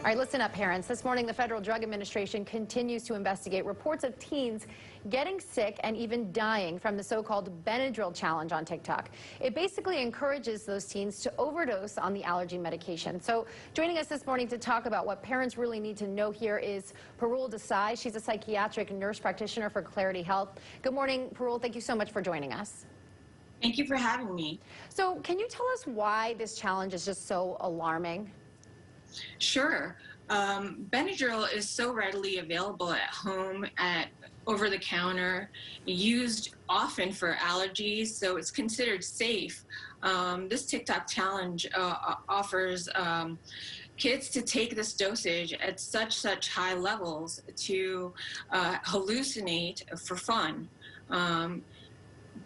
right, listen up, parents. This morning, the Federal Drug Administration continues to investigate reports of teens getting sick and even dying from the so-called Benadryl challenge on TikTok. It basically encourages those teens to overdose on the allergy medication. So joining us this morning to talk about what parents really need to know here is Parool Desai. She's a psychiatric nurse practitioner for Clarity Health. Good morning, Parool. Thank you so much for joining us. Thank you for having me. So can you tell us why this challenge is just so alarming? Sure. Benadryl is so readily available at home, at over the counter, used often for allergies, so it's considered safe. This TikTok challenge offers kids to take this dosage at such high levels to hallucinate for fun.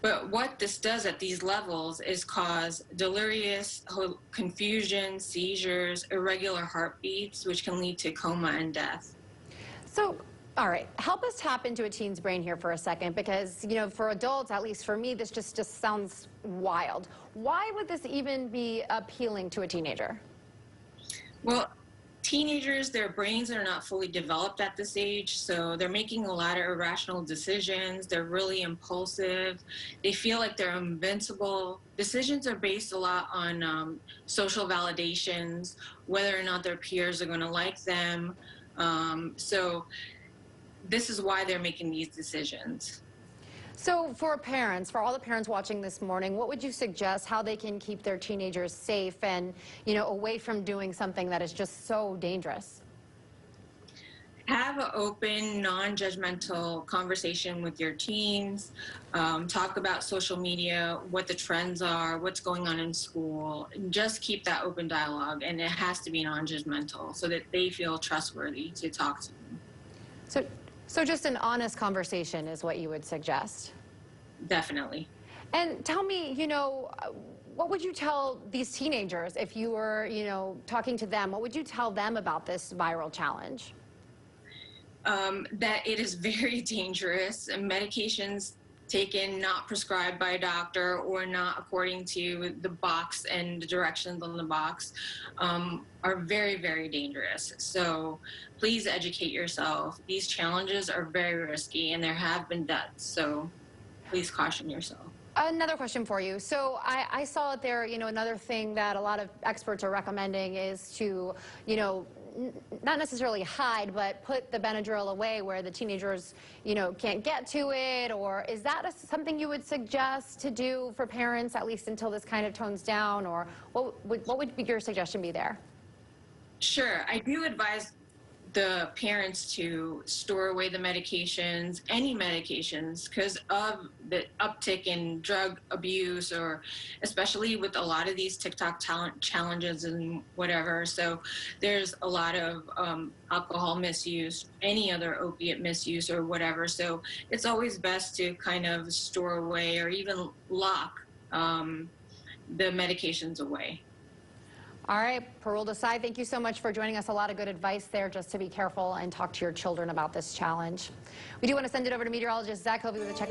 But what this does at these levels is cause delirious, confusion, seizures, irregular heartbeats, which can lead to coma and death. So, all right, help us tap into a teen's brain here for a second, because, you know, for adults, at least for me, this just sounds wild. Why would this even be appealing to a teenager? Well, teenagers, their brains are not fully developed at this age, so they're making a lot of irrational decisions. They're really impulsive. They feel like they're invincible. Decisions are based a lot on social validations, whether or not their peers are going to like them. So this is why they're making these decisions. So for parents, for all the parents watching this morning, what would you suggest how they can keep their teenagers safe and, you know, away from doing something that is just so dangerous? Have an open, non-judgmental conversation with your teens. Talk about social media, what the trends are, what's going on in school. Just keep that open dialogue, and it has to be non-judgmental so that they feel trustworthy to talk to them. So just an honest conversation is what you would suggest? Definitely. And tell me, you know, what would you tell these teenagers if you were, you know, talking to them? What would you tell them about this viral challenge? That it is very dangerous, and medications taken not prescribed by a doctor or not according to the box and the directions on the box are very dangerous. So please educate yourself. These challenges are very risky, and there have been deaths, so please caution yourself. Another question for you. So I saw it there, you know, another thing that a lot of experts are recommending is to, you know, not necessarily hide, but put the Benadryl away where the teenagers, you know, can't get to it. Or is that something you would suggest to do for parents, at least until this kind of tones down? Or what would your suggestion be there? Sure. I do advise the parents to store away the medications, any medications, because of the uptick in drug abuse, or especially with a lot of these TikTok challenges and whatever. So there's a lot of alcohol misuse, any other opiate misuse or whatever. So it's always best to kind of store away or even lock the medications away. All right, Parool Desai, thank you so much for joining us. A lot of good advice there, just to be careful and talk to your children about this challenge. We do want to send it over to meteorologist Zach Hovey with a check.